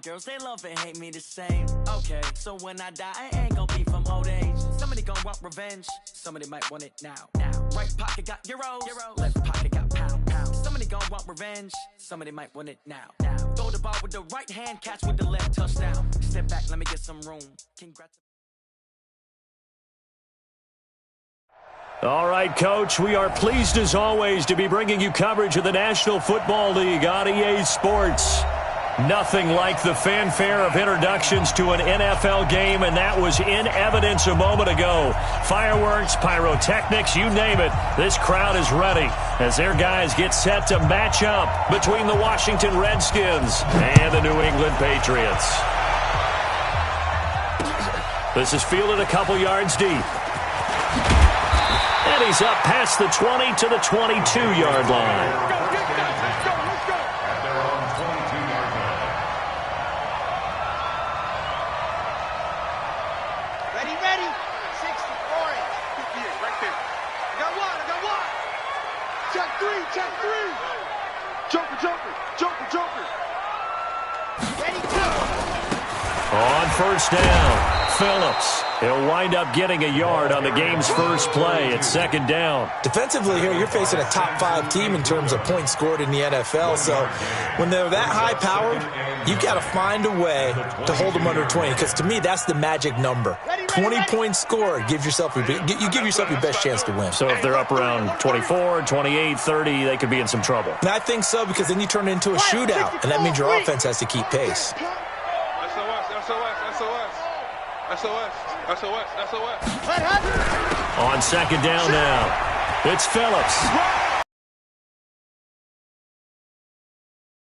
girls, they love and hate me the same. Okay, so when I die, I ain't gonna be from old age. Somebody gonna want revenge, somebody might want it now. Right pocket got euros, left pocket got pound. Somebody gonna want revenge, somebody might want it now. Throw the ball with the right hand, catch with the left, touchdown. Step back, let me get some room. Congrats. All right, Coach, we are pleased as always to be bringing you coverage of the National Football League on EA Sports. Nothing like the fanfare of introductions to an NFL game, and that was in evidence a moment ago. Fireworks, pyrotechnics, you name it. This crowd is ready as their guys get set to match up between the Washington Redskins and the New England Patriots. This is fielded a couple yards deep. And he's up past the 20 to the 22-yard line. Ready. 60, orange. Right there. I got one. Check three. Joker. Ready, go. On first down, Phillips. He'll wind up getting a yard on the game's first play at second down. Defensively here, you're facing a top-5 team in terms of points scored in the NFL. So when they're that high-powered, you've got to find a way to hold them under 20. Because to me, that's the magic number. 20 points scored. You give yourself your best chance to win. So if they're up around 24, 28, 30, they could be in some trouble. And I think so, because then you turn it into a shootout, and that means your offense has to keep pace. SOS. On second down now, it's Phillips.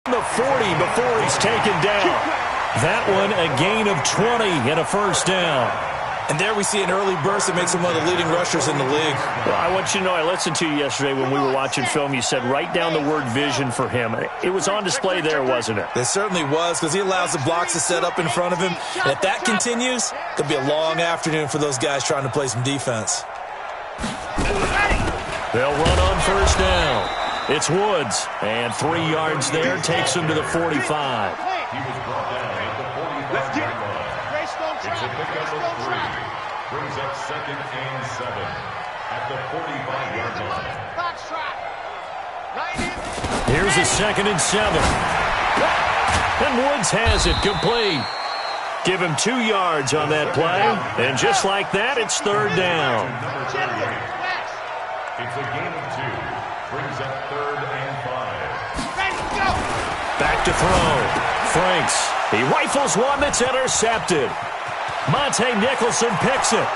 The 40 before he's taken down. That one a gain of 20 and a first down. And there we see an early burst that makes him one of the leading rushers in the league. Well, I want you to know, I listened to you yesterday when we were watching film. You said write down the word vision for him. It was on display there, wasn't it? It certainly was, because he allows the blocks to set up in front of him. And if that continues, it'll be a long afternoon for those guys trying to play some defense. They'll run on first down. It's Woods, and 3 yards there takes him to the 45. He was brought down at the 45-yard line. It's a pickup of 3. Brings up 2nd and 7 at the 45-yard line. Here's a 2nd and 7. And Woods has it complete. Give him 2 yards on that play. And just like that, it's third down. It's a gain of 2. Brings up 3rd and 5. Back to throw. Franks. He rifles one that's intercepted. Monte Nicholson picks it.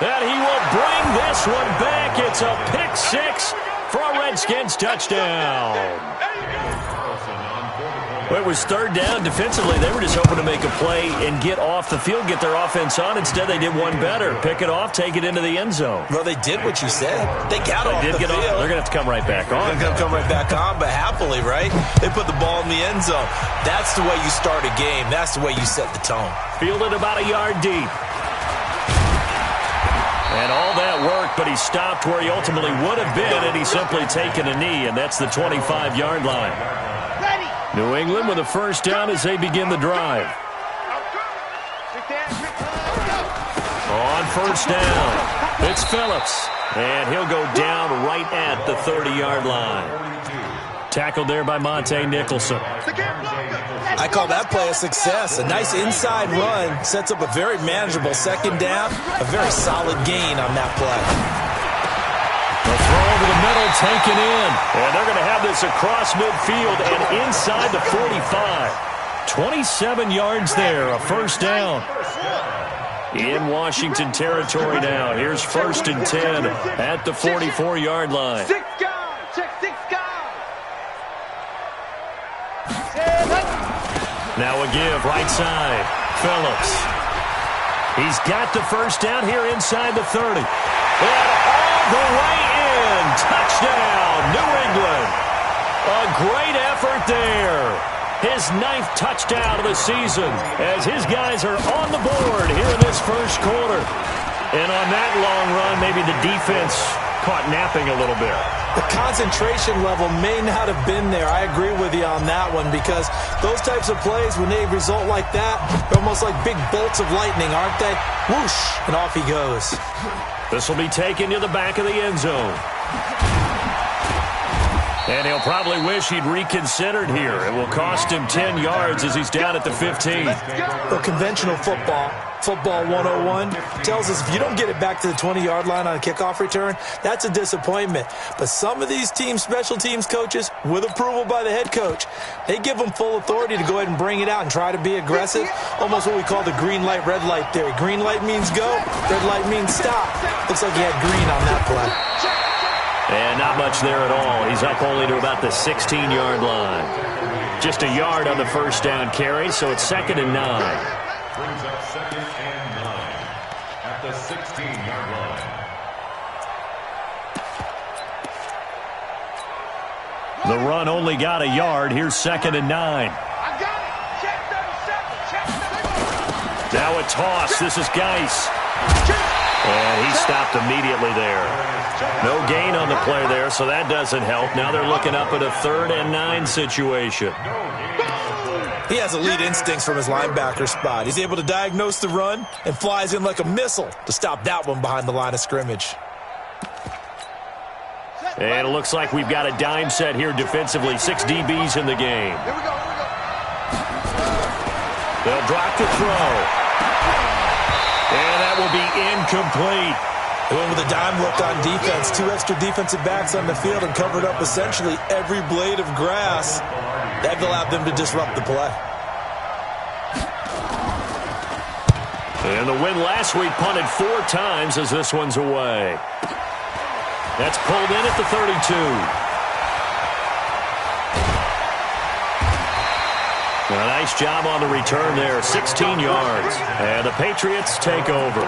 And he will bring this one back. It's a pick 6 for a Redskins touchdown. Well, it was third down. Defensively, they were just hoping to make a play and get off the field, get their offense on. Instead, they did one better. Pick it off, take it into the end zone. Well, they did what you said. They got off the field. They're going to have to come right back on. They're going to come right back on, but happily, right? They put the ball in the end zone. That's the way you start a game. That's the way you set the tone. Fielded about a yard deep. And all that work, but he stopped where he ultimately would have been, and he's simply taken a knee, and that's the 25-yard line. New England with a first down as they begin the drive. On first down, it's Phillips, and he'll go down right at the 30-yard line. Tackled there by Monte Nicholson. I call that play a success. A nice inside run sets up a very manageable second down, a very solid gain on that play. The throw over the middle, taken in. And they're going to have this across midfield and inside the 45. 27 yards there, a first down. In Washington territory now. Here's 1st and 10 at the 44-yard line. Now a give, right side. Phillips. He's got the first down here inside the 30. And all the way in. Touchdown, New England. A great effort there. His 9th touchdown of the season as his guys are on the board here in this first quarter. And on that long run, maybe the defense caught napping a little bit. The concentration level may not have been there. I agree with you on that one, because those types of plays, when they result like that, they're almost like big bolts of lightning, aren't they? Whoosh, and off he goes. This will be taken to the back of the end zone. And he'll probably wish he'd reconsidered here. It will cost him 10 yards as he's down at the 15. Well, conventional football 101, tells us if you don't get it back to the 20-yard line on a kickoff return, that's a disappointment. But some of these special teams coaches, with approval by the head coach, they give them full authority to go ahead and bring it out and try to be aggressive. Almost what we call the green light, red light theory. Green light means go, red light means stop. Looks like he had green on that play. And not much there at all. He's up only to about the 16-yard line. Just a yard on the first down carry, so it's 2nd and 9. Brings up 2nd and 9 at the 16-yard line. The run only got a yard. Here's 2nd and 9. I got it. Check 37. Now a toss. This is Geis. And he stopped immediately there. No gain on the play there, so that doesn't help. Now they're looking up at a 3rd and 9 situation. He has elite instincts from his linebacker spot. He's able to diagnose the run and flies in like a missile to stop that one behind the line of scrimmage. And it looks like we've got a dime set here defensively. 6 DBs in the game. Here we go. They'll drop to throw. And that will be incomplete. They went with a dime look on defense. 2 extra defensive backs on the field and covered up essentially every blade of grass. That allowed them to disrupt the play. And the win last week punted 4 times as this one's away. That's pulled in at the 32. A nice job on the return there. 16 yards. And the Patriots take over.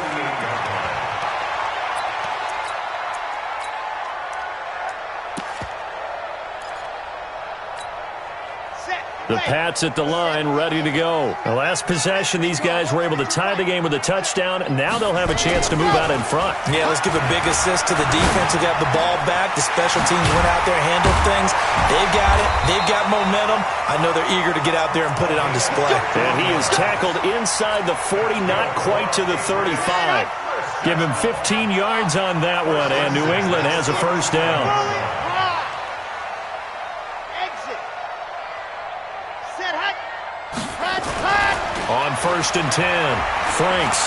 The Pats at the line, ready to go. The last possession, these guys were able to tie the game with a touchdown. Now they'll have a chance to move out in front. Yeah, let's give a big assist to the defense who got the ball back. The special teams went out there and handled things. They've got it. They've got momentum. I know they're eager to get out there and put it on display. And he is tackled inside the 40, not quite to the 35. Give him 15 yards on that one, and New England has a first down. On 1st and 10, Franks.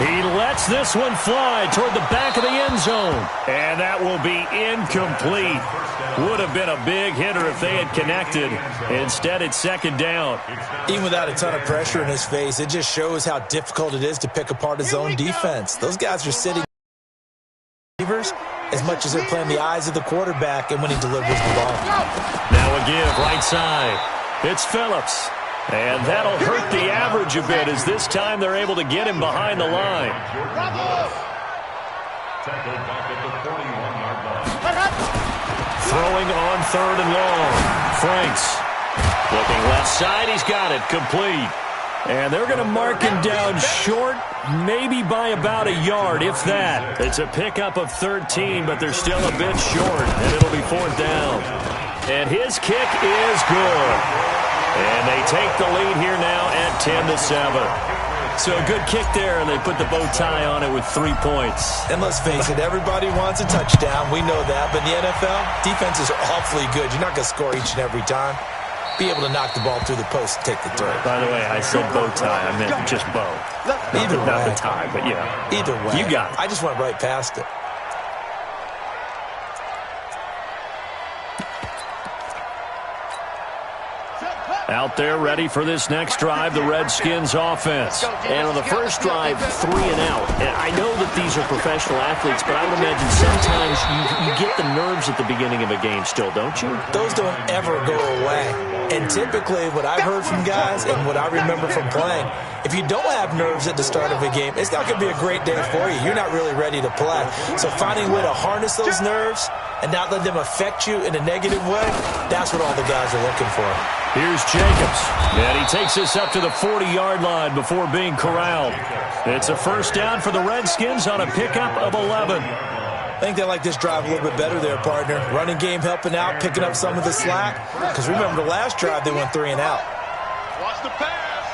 He lets this one fly toward the back of the end zone. And that will be incomplete. Would have been a big hitter if they had connected. Instead, it's 2nd down. Even without a ton of pressure in his face, it just shows how difficult it is to pick apart his own defense. Those guys are sitting as much as they're playing the eyes of the quarterback and when he delivers the ball. Now a give right side. It's Phillips. And that'll hurt the average a bit as this time they're able to get him behind the line. Tackled back at the 41-yard line. Throwing on 3rd and long. Franks. Looking left side. He's got it. Complete. And they're going to mark him down short, maybe by about a yard, if that. It's a pickup of 13, but they're still a bit short, and it'll be 4th down. And his kick is good. And they take the lead here now at 10-7. So a good kick there, and they put the bow tie on it with 3 points. And let's face it, everybody wants a touchdown. We know that. But in the NFL, defenses are awfully good. You're not going to score each and every time. Be able to knock the ball through the post and take the throw. By the way, I said bow tie. I meant just bow. Either way. Not the tie, but yeah. Either way. You got it. I just went right past it. Out there ready for this next drive, the Redskins offense. And on the first drive, 3 and out. And I know that these are professional athletes, but I would imagine sometimes you get the nerves at the beginning of a game still, don't you? Those don't ever go away. And typically what I've heard from guys and what I remember from playing, if you don't have nerves at the start of a game, it's not going to be a great day for you. You're not really ready to play. So finding a way to harness those nerves and not let them affect you in a negative way, that's what all the guys are looking for. Here's Jacobs, and he takes us up to the 40-yard line before being corralled. It's a first down for the Redskins on a pickup of 11. I think they like this drive a little bit better there, partner. Running game helping out, picking up some of the slack. Because remember, the last drive they went 3 and out. Watch the pass.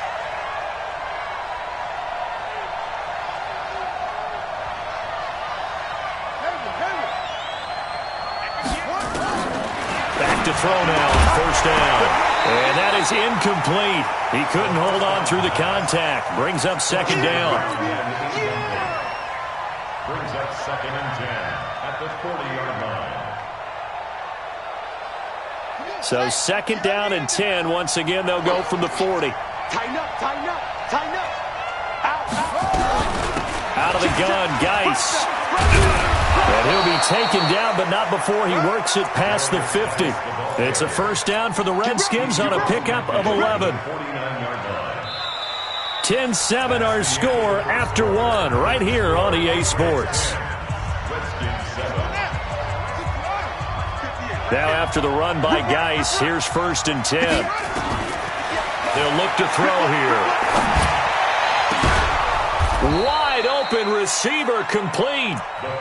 Back to throw now on first down. And that is incomplete. He couldn't hold on through the contact. Brings up second down. Brings up 2nd and 10 at the 40-yard line. So 2nd down and 10. Once again, they'll go from the 40. Tighten up, tighten up, tighten up. Out of the gun, Geis. And he'll be taken down, but not before he works it past the 50. It's a first down for the Redskins on a pickup of 11. 10-7 our score after 1 right here on EA Sports. Now after the run by Geis, here's 1st and 10. They'll look to throw here. Wide open receiver complete.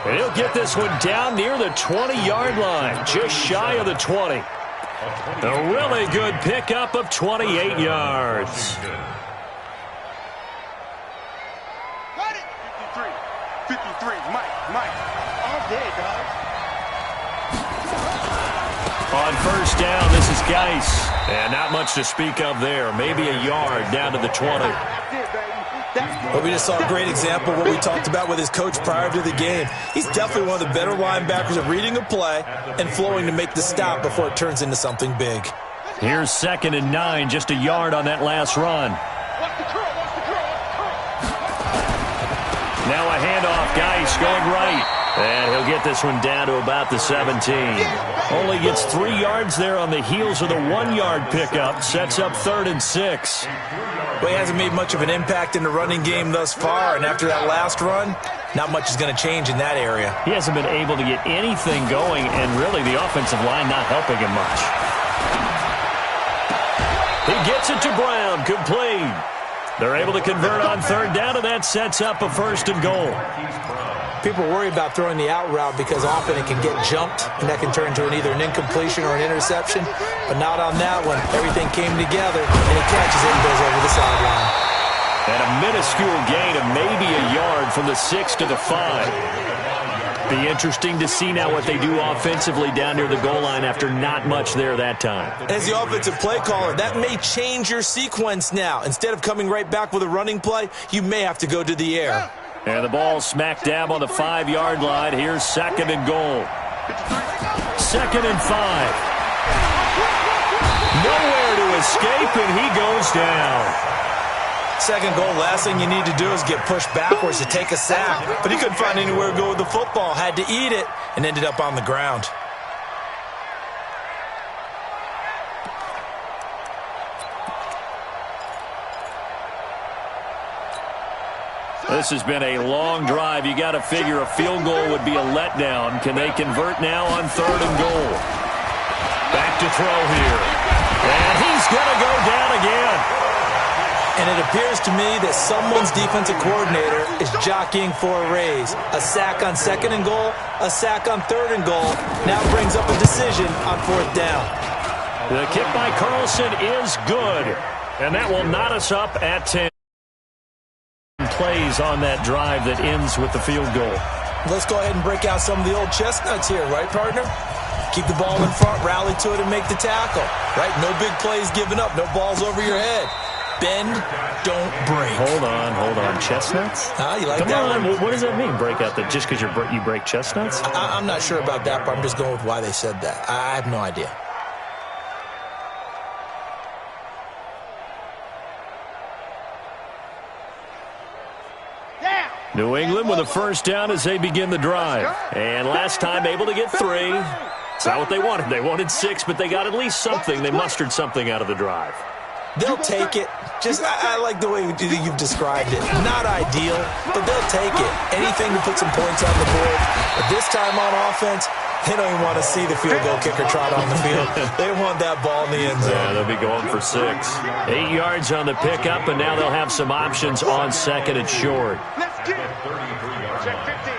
And he'll get this one down near the 20-yard line, just shy of the 20. A really good pickup of 28 yards. 53, Mike. All day, dog. On first down, this is Geis. And not much to speak of there. Maybe a yard down to the 20. Well, we just saw a great example of what we talked about with his coach prior to the game. He's definitely one of the better linebackers at reading a play and flowing to make the stop before it turns into something big. Here's 2nd and 9, just a yard on that last run. Now a handoff, Geis going right. And he'll get this one down to about the 17. Only gets 3 yards there on the heels of the 1-yard pickup. Sets up 3rd and 6. Well, he hasn't made much of an impact in the running game thus far, and after that last run, not much is going to change in that area. He hasn't been able to get anything going, and really the offensive line not helping him much. He gets it to Brown, complete. They're able to convert on 3rd down, and that sets up a 1st and goal. People worry about throwing the out route because often it can get jumped, and that can turn into either an incompletion or an interception. But not on that one. Everything came together, and he catches it and goes over the sideline. And a minuscule gain of maybe a yard from the 6 to the 5. Be interesting to see now what they do offensively down near the goal line after not much there that time. As the offensive play caller, that may change your sequence now. Instead of coming right back with a running play, you may have to go to the air. And the ball smack dab on the 5-yard line. Here's 2nd and goal. 2nd and 5. Nowhere to escape, and he goes down. 2nd goal, last thing you need to do is get pushed backwards to take a sack. But he couldn't find anywhere to go with the football. Had to eat it and ended up on the ground. This has been a long drive. You got to figure a field goal would be a letdown. Can they convert now on 3rd and goal? Back to throw here. And he's going to go down again. And it appears to me that someone's defensive coordinator is jockeying for a raise. A sack on 2nd and goal, a sack on 3rd and goal. Now brings up a decision on 4th down. The kick by Carlson is good. And that will knot us up at 10. Plays on that drive that ends with the field goal. Let's go ahead and break out some of the old chestnuts here, right, partner? Keep the ball in front, rally to it, and make the tackle, right? No big plays given up, no balls over your head. Bend, don't break. Hold on. Chestnuts? You like Come that on. one? What does that mean, break out? That just because you break chestnuts? I'm not sure about that, but I'm just going with why they said that. I have no idea. New England with a first down as they begin the drive. And last time able to get 3. It's not what they wanted. They wanted 6, but they got at least something. They mustered something out of the drive. They'll take it. I like the way you've described it. Not ideal, but they'll take it. Anything to put some points on the board. But this time on offense, they don't even want to see the field goal kicker trot on the field. They want that ball in the end zone. Yeah, they'll be going for 6. 8 yards on the pickup, and now they'll have some options on 2nd and short. Let's get it. Check 15.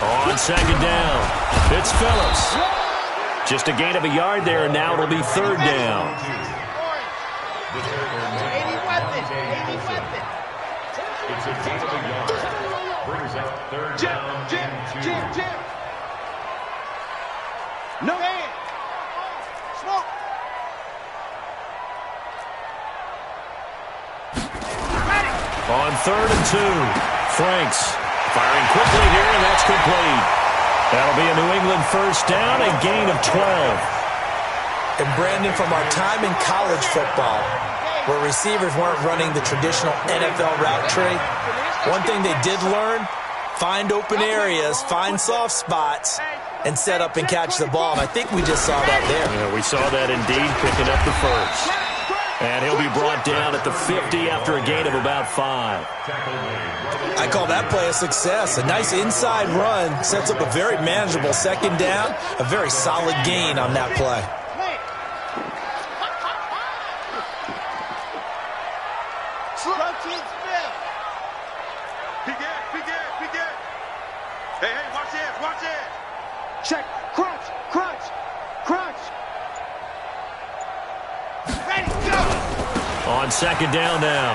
On second down, it's Phillips. Just a gain of a yard there, and now it'll be third down. It's a gain of a yard. Brings up third down. Jim. No hand. Smoke. On 3rd and 2, Franks firing quickly here, and that's complete. That'll be a New England first down, a gain of 12. And Brandon, from our time in college football, where receivers weren't running the traditional NFL route tree, one thing they did learn, find open areas, find soft spots, and set up and catch the ball. And I think we just saw that there. Yeah, we saw that indeed, picking up the first. And he'll be brought down at the 50 after a gain of about 5. I call that play a success. A nice inside run sets up a very manageable second down, a very solid gain on that play. Hey, watch this. Check, crunch. Ready, go! On second down now,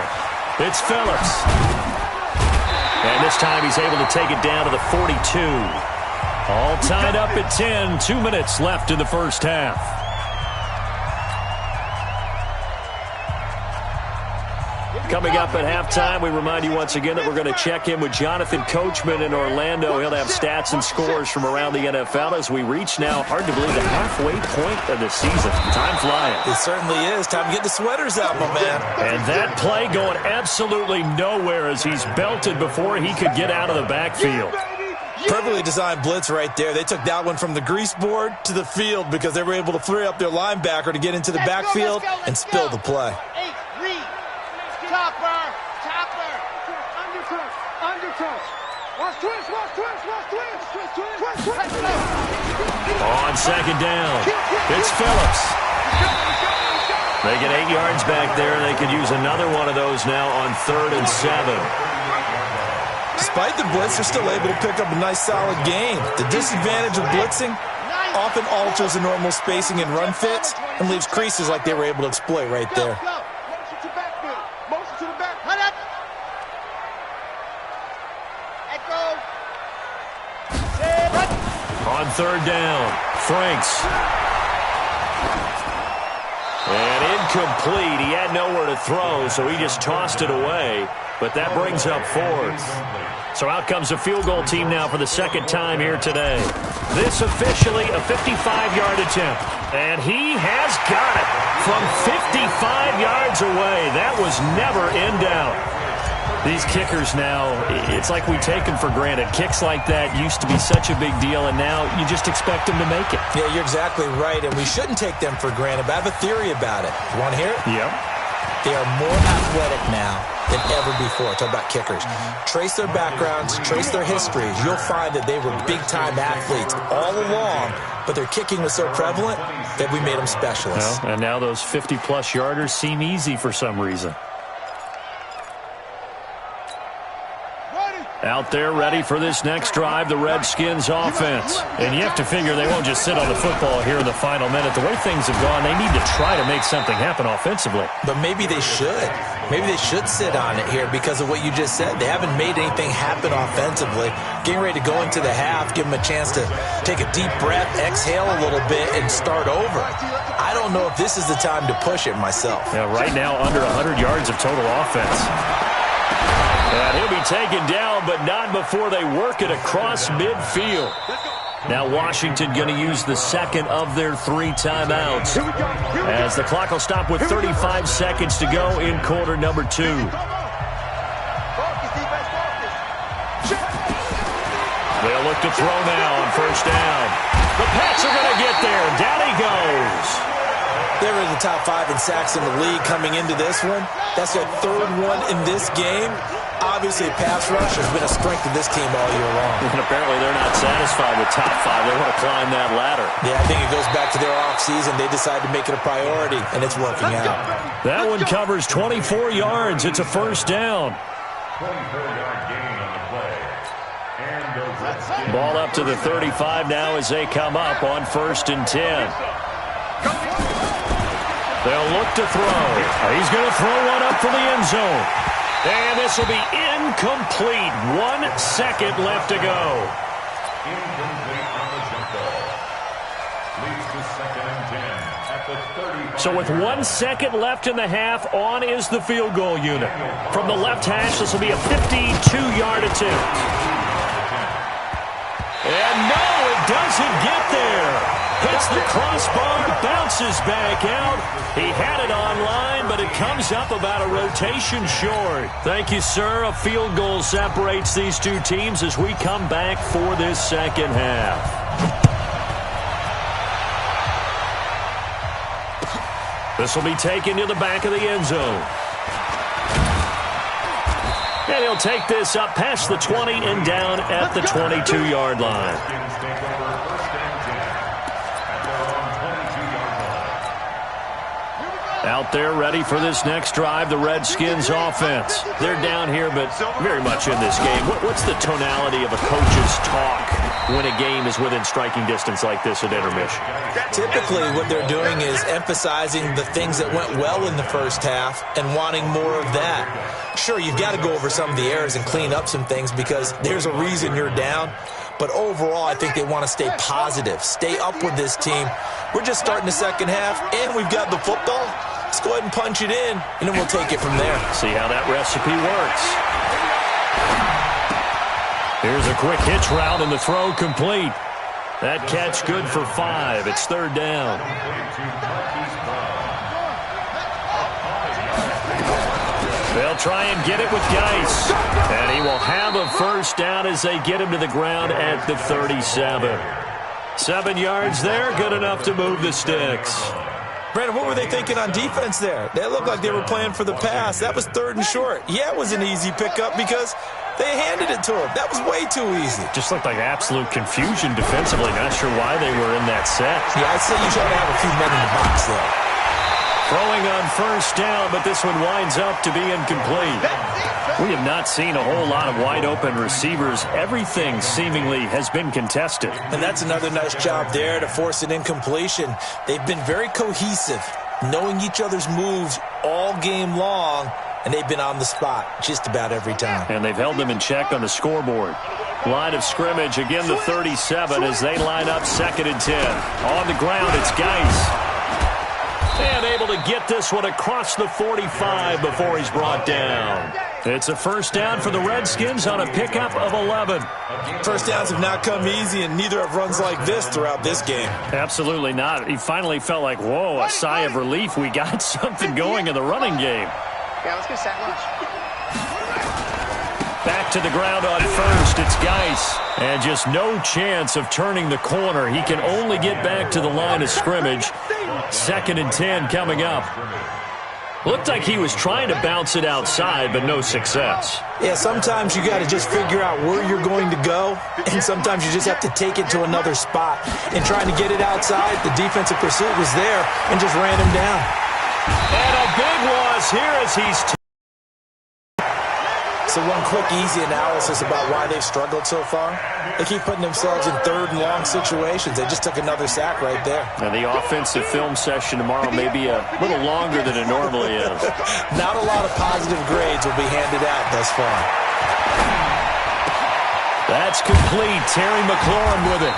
it's Phillips. And this time he's able to take it down to the 42. All tied up at 10, 2 minutes left in the first half. Coming up at halftime, we remind you once again that we're going to check in with Jonathan Coachman in Orlando. He'll have stats and scores from around the NFL as we reach now, hard to believe, the halfway point of the season. Time flying. It certainly is. Time to get the sweaters out, my man. And that play going absolutely nowhere as he's belted before he could get out of the backfield. Perfectly designed blitz right there. They took that one from the grease board to the field because they were able to free up their linebacker to get into the backfield and spill the play. Topper. Undercross. Watch twist. On second down, it's Phillips. They get 8 yards back there, and they could use another one of those now on 3rd and 7. Despite the blitz, they're still able to pick up a nice solid gain. The disadvantage of blitzing often alters the normal spacing and run fits and leaves creases like they were able to exploit right there. On 3rd down, Franks. And incomplete. He had nowhere to throw, so he just tossed it away. But that brings up 4th. So out comes a field goal team now for the second time here today. This officially a 55-yard attempt. And he has got it from 55 yards away. That was never in doubt. These kickers now, it's like we take them for granted. Kicks like that used to be such a big deal, and now you just expect them to make it. Yeah, you're exactly right, and we shouldn't take them for granted, but I have a theory about it. You want to hear it? Yep. They are more athletic now than ever before. Talk about kickers. Trace their backgrounds, trace their histories. You'll find that they were big-time athletes all along, but their kicking was so prevalent that we made them specialists. Well, and now those 50-plus yarders seem easy for some reason. Out there ready for this next drive, the Redskins offense. And you have to figure they won't just sit on the football here in the final minute. The way things have gone, they need to try to make something happen offensively. But maybe they should. Maybe they should sit on it here because of what you just said. They haven't made anything happen offensively. Getting ready to go into the half, give them a chance to take a deep breath, exhale a little bit, and start over. I don't know if this is the time to push it myself. Yeah, right now under 100 yards of total offense. And he'll be taken down, but not before they work it across midfield. Now Washington going to use the second of their 3 timeouts as the clock will stop with 35 seconds to go in quarter number 2. They'll look to throw now on first down. The Pats are going to get there. Down he goes. They were in the top 5 in sacks in the league coming into this one. That's their 3rd one in this game. Obviously, pass rush has been a strength of this team all year long. And apparently they're not satisfied with top 5. They want to climb that ladder. Yeah, I think it goes back to their offseason. They decided to make it a priority, and it's working out. That one covers 24 yards. It's a first down. 24-yard gain on the play. And the Ball up to the 35 now as they come up on 1st and 10. They'll look to throw. He's going to throw one up for the end zone. And this will be incomplete. 1 second left to go. Incomplete on the jump ball. Leads to 2nd and 10 at the 35. So with 1 second left in the half, on is the field goal unit. From the left hash, this will be a 52-yard attempt. And no, it doesn't get there. Hits the crossbar, bounces back out. He had it online, but it comes up about a rotation short. Thank you, sir. A field goal separates these two teams as we come back for this second half. This will be taken to the back of the end zone. And he'll take this up past the 20 and down at the 22-yard line. Out there ready for this next drive, the Redskins offense. They're down here, but very much in this game. What's the tonality of a coach's talk when a game is within striking distance like this at intermission? Typically, what they're doing is emphasizing the things that went well in the first half and wanting more of that. Sure, you've got to go over some of the errors and clean up some things because there's a reason you're down. But overall, I think they want to stay positive, stay up with this team. We're just starting the second half, and we've got the football. Let's go ahead and punch it in, and then we'll take it from there. See how that recipe works. Here's a quick hitch route, and the throw complete. That catch good for 5. It's 3rd down. They'll try and get it with Geis. And he will have a 1st down as they get him to the ground at the 37. 7 yards there, good enough to move the sticks. Brandon, what were they thinking on defense there? They looked like they were playing for the pass. That was 3rd and short. Yeah, it was an easy pickup because they handed it to him. That was way too easy. Just looked like absolute confusion defensively. Not sure why they were in that set. Yeah, I'd say you try to have a few men in the box there. Throwing on 1st down, but this one winds up to be incomplete. We have not seen a whole lot of wide-open receivers. Everything seemingly has been contested. And that's another nice job there to force an incompletion. They've been very cohesive, knowing each other's moves all game long, and they've been on the spot just about every time. And they've held them in check on the scoreboard. Line of scrimmage, again the 37 as they line up 2nd and 10. On the ground, it's Geis. And able to get this one across the 45 before he's brought down. It's a 1st down for the Redskins on a pickup of 11. 1st downs have not come easy, and neither have runs like this throughout this game. Absolutely not. He finally felt like, whoa, a sigh of relief. We got something going in the running game. Yeah, let's get sack lunch. Back to the ground on 1st. It's Geis. And just no chance of turning the corner. He can only get back to the line of scrimmage. 2nd and 10 coming up. Looked like he was trying to bounce it outside, but no success. Yeah, sometimes you got to just figure out where you're going to go, and sometimes you just have to take it to another spot. And trying to get it outside, the defensive pursuit was there and just ran him down. And a big loss here as he's... So one quick, easy analysis about why they've struggled so far. They keep putting themselves in 3rd and long situations. They just took another sack right there. Now the offensive film session tomorrow may be a little longer than it normally is. Not a lot of positive grades will be handed out thus far. That's complete. Terry McLaurin with it.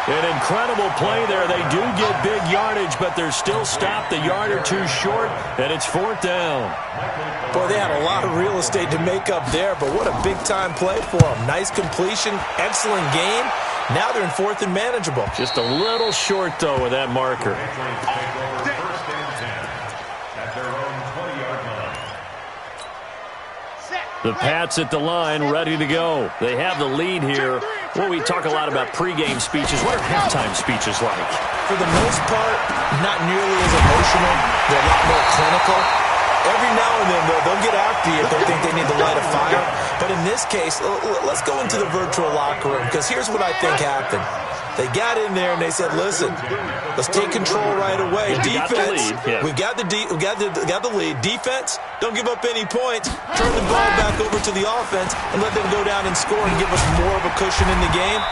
An incredible play there. They do get big yardage, but they're still stopped a yard or two short, and it's 4th down. Boy, they had a lot of real estate to make up there, but what a big-time play for them. Nice completion, excellent game. Now they're in 4th and manageable. Just a little short, though, with that marker. The Pats at the line, ready to go. They have the lead here. Well, we talk a lot about pregame speeches. What are halftime speeches like? For the most part, not nearly as emotional. They're a lot more clinical. Every now and then, though, they'll get after you if they think they need to light a fire. But in this case, let's go into the virtual locker room, because here's what I think happened. They got in there and they said, listen, let's take control right away. Defense, we've got the lead. Defense, don't give up any points. Turn the ball back over to the offense and let them go down and score and give us more of a cushion in the game.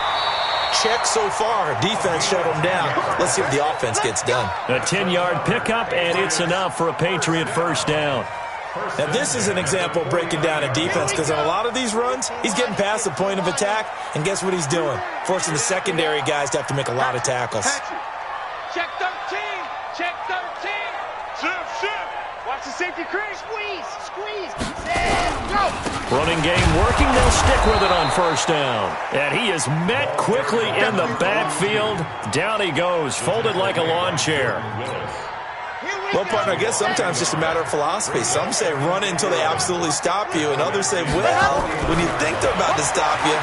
Check so far. Defense shut them down. Let's see if the offense gets done. A 10-yard pickup, and it's enough for a Patriot first down. Now, this is an example of breaking down a defense, because on a lot of these runs, he's getting past the point of attack, and guess what he's doing? Forcing the secondary guys to have to make a lot of tackles. Check 13. Check 13. Shift. Watch the safety crease. Squeeze. Go. Running game working. They'll stick with it on first down. And he is met quickly in the backfield. Down he goes, folded like a lawn chair. Well, partner, I guess sometimes it's just a matter of philosophy. Some say run it until they absolutely stop you, and others say, well, when you think they're about to stop you,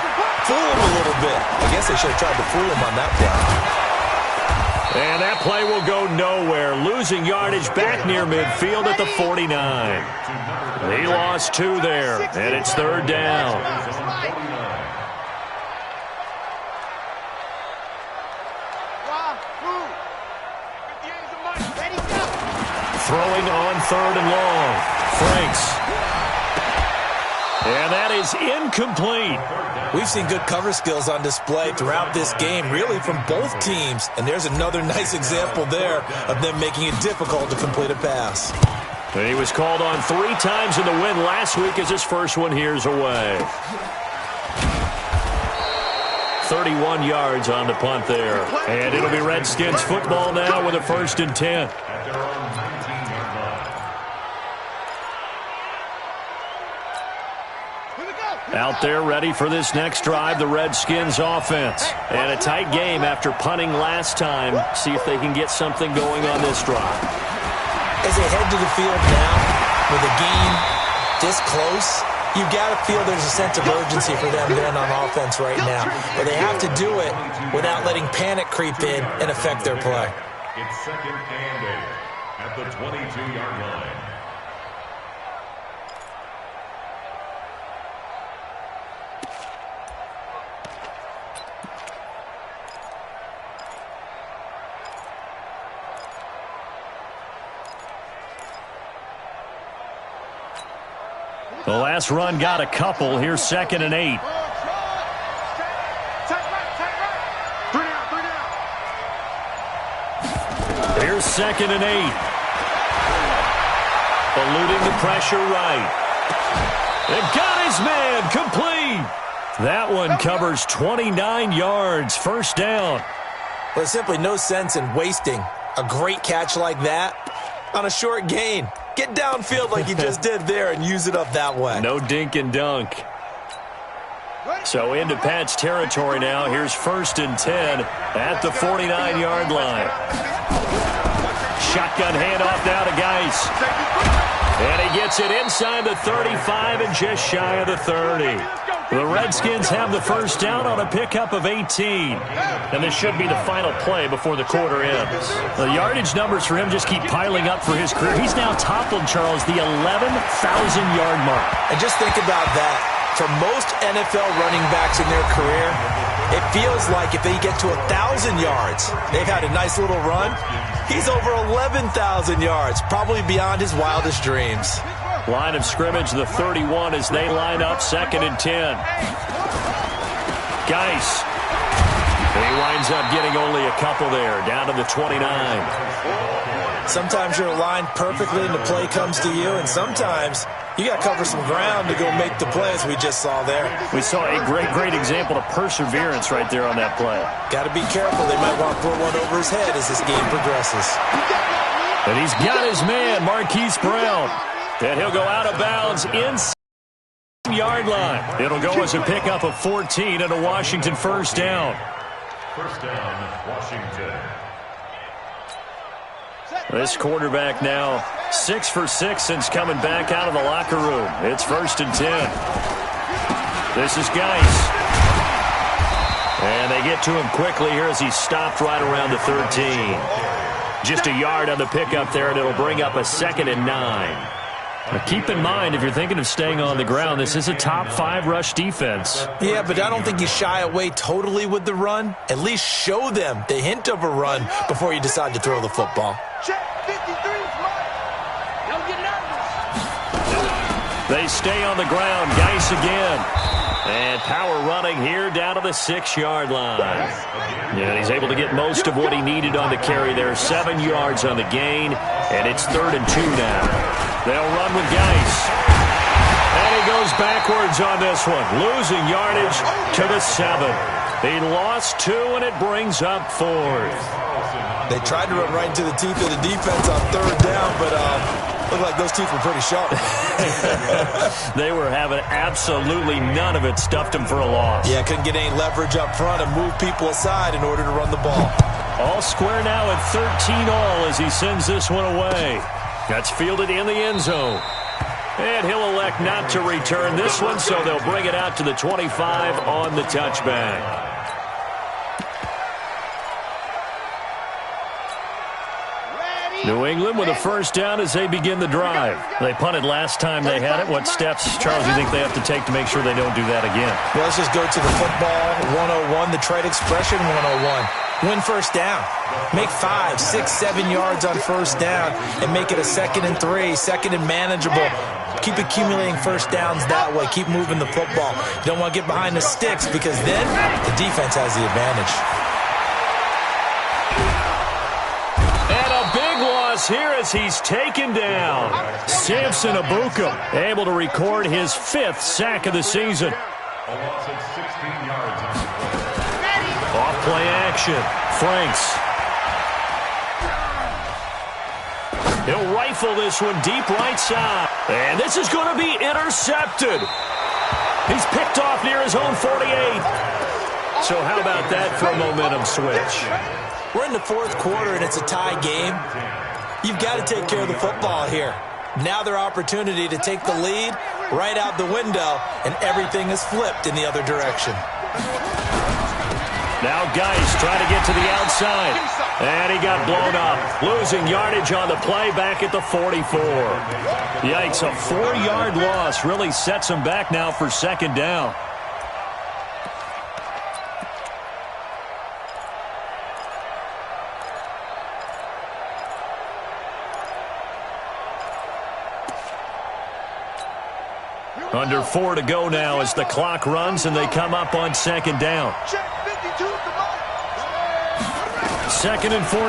fool them a little bit. I guess they should have tried to fool them on that play. And that play will go nowhere. Losing yardage back near midfield at the 49. He lost 2 there, and it's third down. Throwing on third and long. Franks. And that is incomplete. We've seen good cover skills on display throughout this game, really from both teams. And there's another nice example there of them making it difficult to complete a pass. And he was called on 3 times in the win last week as his first one here's away. 31 yards on the punt there. And it'll be Redskins football now with a 1st and 10. Out there ready for this next drive, the Redskins offense. And a tight game after punting last time. See if they can get something going on this drive. As they head to the field now, with a game this close, you've got to feel there's a sense of urgency for them then on offense right now. But they have to do it without letting panic creep in and affect their play. It's 2nd and 8 at the 22-yard line. The last run got a couple. Here's 2nd and 8. Here's 2nd and 8. Eluding the pressure right. And got his man complete. That one covers 29 yards. First down. There's simply no sense in wasting a great catch like that on a short gain. Get downfield like you just did there and use it up that way. No dink and dunk. So into Pat's territory now. Here's 1st and 10 at the 49-yard line. Shotgun handoff now to Geis. And he gets it inside the 35 and just shy of the 30. The Redskins have the first down on a pickup of 18. And this should be the final play before the quarter ends. The yardage numbers for him just keep piling up for his career. He's now toppled, Charles, the 11,000-yard mark. And just think about that. For most NFL running backs in their career, it feels like if they get to 1,000 yards, they've had a nice little run. He's over 11,000 yards, probably beyond his wildest dreams. Line of scrimmage, the 31 as they line up 2nd and 10. Geis. He winds up getting only a couple there, down to the 29. Sometimes you're aligned perfectly and the play comes to you, and sometimes you got to cover some ground to go make the play, as we just saw there. We saw a great example of perseverance right there on that play. Got to be careful. They might want to throw one over his head as this game progresses. And he's got his man, Marquise Brown. And he'll go out of bounds inside the yard line. It'll go as a pickup of 14 and a Washington first down. First down, Washington. This quarterback now 6 for 6 since coming back out of the locker room. It's 1st and 10. This is Geis. And they get to him quickly here as he's stopped right around the 13. Just a yard on the pickup there, and it'll bring up a 2nd and 9. Now keep in mind, if you're thinking of staying on the ground, this is a top 5 rush defense. Yeah, but I don't think you shy away totally with the run. At least show them the hint of a run before you decide to throw the football. Check 53 is mine. Don't get nervous. They stay on the ground. Geis again. And power running here down to the 6-yard line. Yeah, he's able to get most of what he needed on the carry there. 7 yards on the gain, and it's 3rd and 2 now. They'll run with Geis. And he goes backwards on this one, losing yardage to the 7. He lost 2, and it brings up 4th. They tried to run right into the teeth of the defense on 3rd down, but looked like those teeth were pretty sharp. They were having absolutely none of it. Stuffed him for a loss. Yeah, couldn't get any leverage up front and move people aside in order to run the ball. All square now at 13 all as he sends this one away. That's fielded in the end zone. And he'll elect not to return this one, so they'll bring it out to the 25 on the touchback. New England with a first down as they begin the drive. They punted last time they had it. What steps, Charles, do you think they have to take to make sure they don't do that again? Well, let's just go to the football 101, the trade expression 101. Win first down. Make 5, 6, 7 yards on first down and make it a 2nd and 3, 2nd and manageable. Keep accumulating first downs that way. Keep moving the football. You don't want to get behind the sticks because then the defense has the advantage. And a big loss here as he's taken down. Samson Abuka able to record his 5th sack of the season. A loss of 16 yards. Off play action. Franks. He'll rifle this one deep right side. And this is going to be intercepted. He's picked off near his own 48. So how about that for a momentum switch? We're in the 4th quarter and it's a tie game. You've got to take care of the football here. Now their opportunity to take the lead right out the window, and everything is flipped in the other direction. Now Geis trying to get to the outside. And he got blown up. Losing yardage on the play back at the 44. Yikes, a 4-yard loss really sets him back now for 2nd down. Under 4 to go now as the clock runs and they come up on 2nd down. 2nd and 14.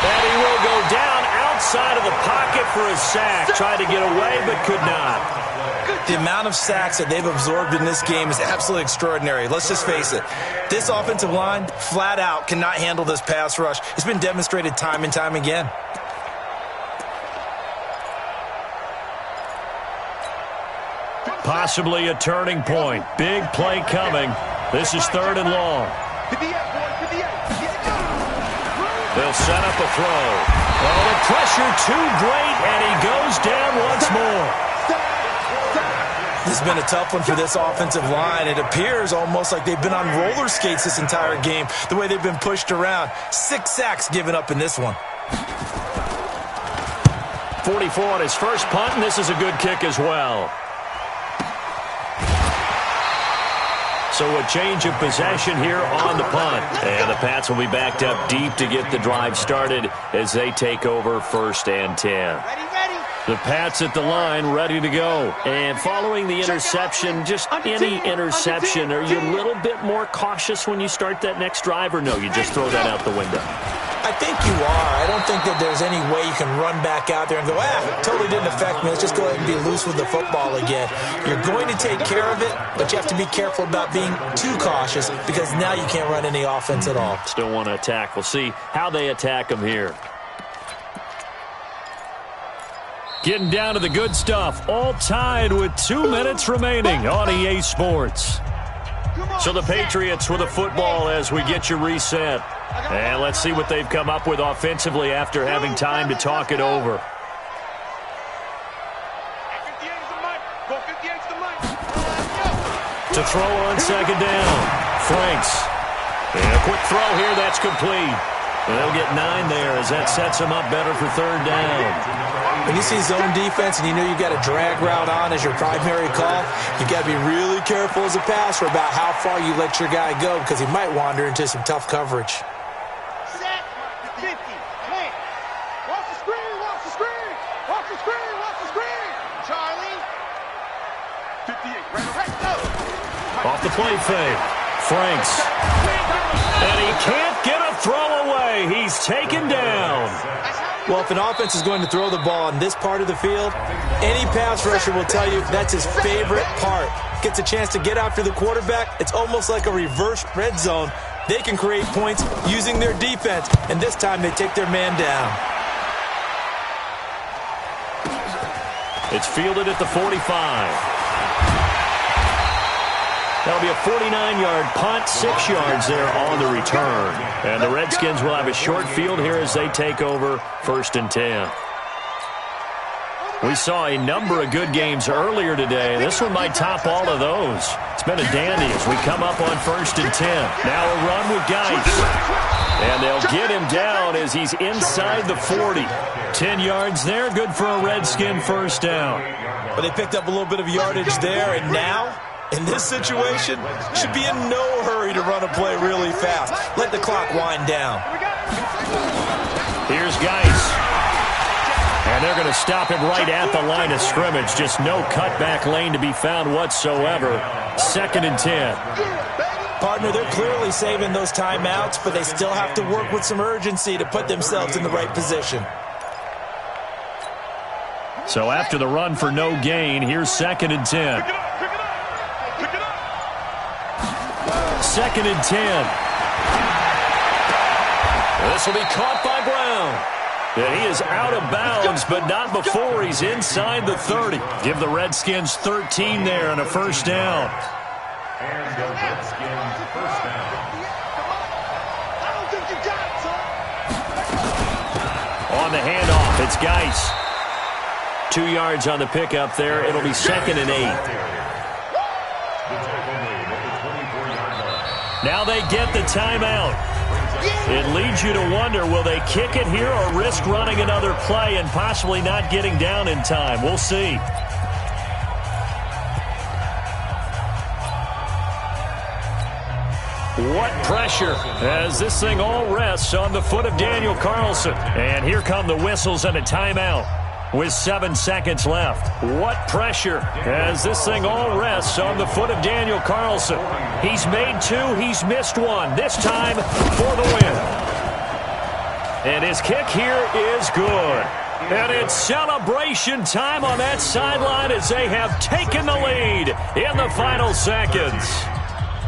And he will go down outside of the pocket for a sack. Tried to get away but could not. The amount of sacks that they've absorbed in this game is absolutely extraordinary. Let's just face it. This offensive line, flat out, cannot handle this pass rush. It's been demonstrated time and time again. Possibly a turning point. Big play coming. This is 3rd and long. They'll set up a throw. Oh, the pressure too great, and he goes down once more. This has been a tough one for this offensive line. It appears almost like they've been on roller skates this entire game, the way they've been pushed around. 6 sacks given up in this one. 44 on his first punt, and this is a good kick as well. So a change of possession here on the punt. And the Pats will be backed up deep to get the drive started as they take over 1st and 10. The Pats at the line, ready to go. And following the interception, just any interception, are you a little bit more cautious when you start that next drive, or no, you just throw that out the window? I think you are. I don't think that there's any way you can run back out there and go, totally didn't affect me. Let's just go ahead and be loose with the football again. You're going to take care of it, but you have to be careful about being too cautious because now you can't run any offense at all. Still want to attack. We'll see how they attack them here. Getting down to the good stuff. All tied with 2 minutes remaining on EA Sports. So the Patriots with a football as we get you reset. And let's see what they've come up with offensively after having time to talk it over. To throw on 2nd down. Franks. And a quick throw here, that's complete. They'll get 9 there as that sets them up better for third down. When you see zone defense and you know you got a drag route on as your primary call, you got to be really careful as a passer about how far you let your guy go because he might wander into some tough coverage. Set, 50, clean. Watch the screen, watch the screen. Watch the screen, watch the screen. Charlie. 58, right, go. Off the play fake. Franks. And he can't get a throw away. He's taken down. Well, if an offense is going to throw the ball in this part of the field, any pass rusher will tell you that's his favorite part. Gets a chance to get after the quarterback. It's almost like a reverse red zone. They can create points using their defense, and this time they take their man down. It's fielded at the 45. That'll be a 49-yard punt, 6 yards there on the return. And the Redskins will have a short field here as they take over 1st and 10. We saw a number of good games earlier today. This one might top all of those. It's been a dandy as we come up on 1st and 10. Now a run with Geis. And they'll get him down as he's inside the 40. 10 yards there, good for a Redskin first down. But they picked up a little bit of yardage there, and now, in this situation, should be in no hurry to run a play really fast. Let the clock wind down. Here's Geis. And they're going to stop him right at the line of scrimmage. Just no cutback lane to be found whatsoever. 2nd and 10. Partner, they're clearly saving those timeouts, but they still have to work with some urgency to put themselves in the right position. So after the run for no gain, here's 2nd and 10. 2nd and 10. This will be caught by Brown. And he is out of bounds, but not before he's inside the 30. Give the Redskins 13 there and a first down. And the Redskins first down. I don't think you got it, son. On the handoff, it's Geis. 2 yards on the pickup there. It'll be 2nd and 8. Now they get the timeout. It leads you to wonder, will they kick it here or risk running another play and possibly not getting down in time? We'll see. What pressure as this thing all rests on the foot of Daniel Carlson. And here come the whistles and a timeout with 7 seconds left. What pressure as this thing all rests on the foot of Daniel Carlson. He's made 2, he's missed 1. This time for the win. And his kick here is good. And it's celebration time on that sideline as they have taken the lead in the final seconds.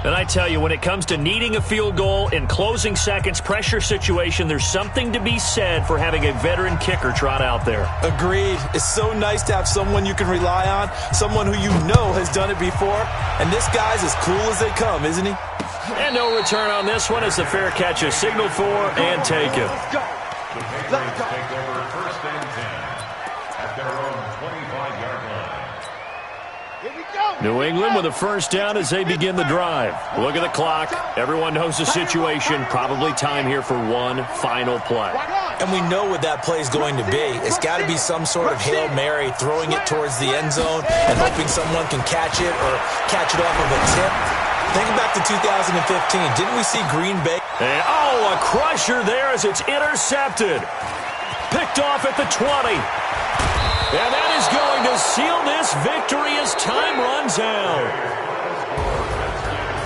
And I tell you, when it comes to needing a field goal in closing seconds, pressure situation, there's something to be said for having a veteran kicker trot out there. Agreed. It's so nice to have someone you can rely on, someone who you know has done it before. And this guy's as cool as they come, isn't he? And no return on this one as the fair catch is signaled for and taken. Let's go. Let's go. Take over 1st and 10 at their own 25-yard line. Here we go. New England with a first down as they begin the drive. Look at the clock. Everyone knows the situation. Probably time here for one final play. And we know what that play is going to be. It's got to be some sort of Hail Mary, throwing it towards the end zone and hoping someone can catch it or catch it off of a tip. Think back to 2015. Didn't we see Green Bay? And, a crusher there as it's intercepted. Picked off at the 20. And that is going to seal this victory as time runs out.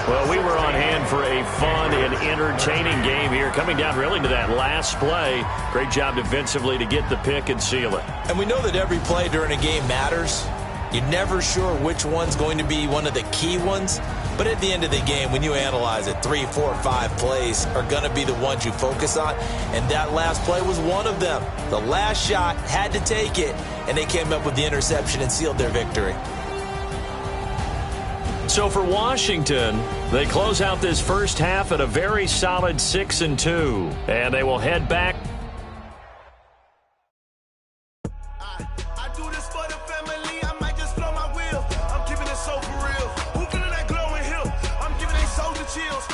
Well, we were on hand for a fun and entertaining game here, coming down really to that last play. Great job defensively to get the pick and seal it. And we know that every play during a game matters. You're never sure which one's going to be one of the key ones. But at the end of the game, when you analyze it, 3, 4, 5 plays are going to be the ones you focus on. And that last play was one of them. The last shot had to take it, and they came up with the interception and sealed their victory. So for Washington, they close out this first half at a very solid 6-2. And they will head back. Chills.